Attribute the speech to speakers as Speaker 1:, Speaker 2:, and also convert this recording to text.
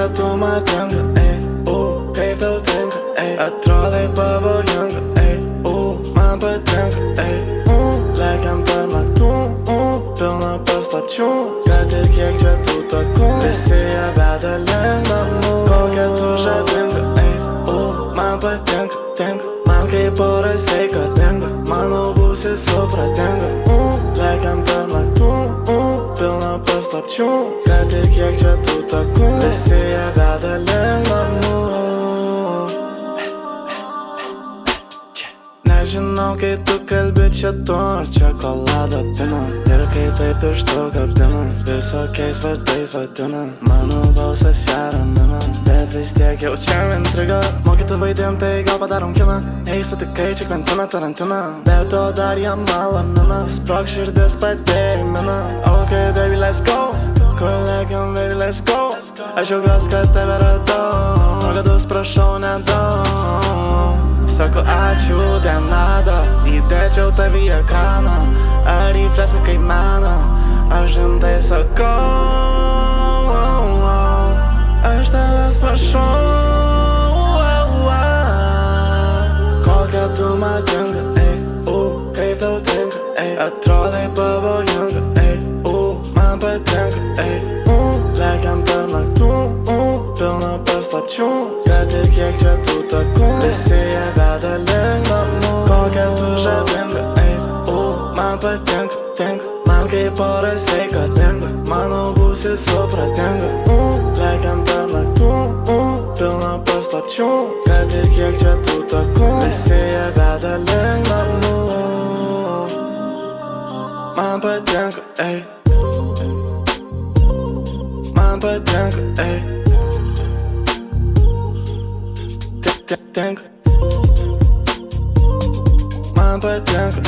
Speaker 1: Kokia tu man tinka, kaip tau tinka, atrodai pavojinga, man patinka, lekiam per naktų, pilna paslapčių, kad ir kiek čia tų takų, visi jie veda link namų. Kokia tu žavinga, man patinka, man kaip oras reikalinga, manau būsi supratinga, lekiam per naktų, pilna paslapčių, kad ir kiek čia tų takų, visi jie veda link namų. Nežinau, kai tu kalbi čia tu ar čokolado pina, ir kai taip pirštų kapdina, visokiais vardais vadina, mano balsas ją ramina, bet vis tiek jaučiam intrigą. Mokytų vaidint, tai gal padarom kiną, ei sutikai čia Kventiną Tarantiną, bet to dar jam malamina, sprog širdis padėjai mina. Ok, baby, let's go, kur lekiam, baby, let's go, aš džiaugiuos, kad tave radau, nuogadus prašau nedaug. Sako ačiū, de nada, įdėčiau tavį ekraną, ar į freską kaip meną, aš rimtai sakau, aš tavęs prašau. Kokia tu man tinka, kaip tau tinka, atrodai pavojinga, man patinka, lekiam per naktų, pilna paslapčių, kad ir kiek čia tų takų, visi jie veda link namų. Kokia tu žavinga, man patinka, man kaip oras reikalinga, manau būsi supratinga, lekiam per naktų, pilna paslapčių, kad ir kiek čia tų takų, visi jie veda link namų. Man patinka, man patinka, man patinka,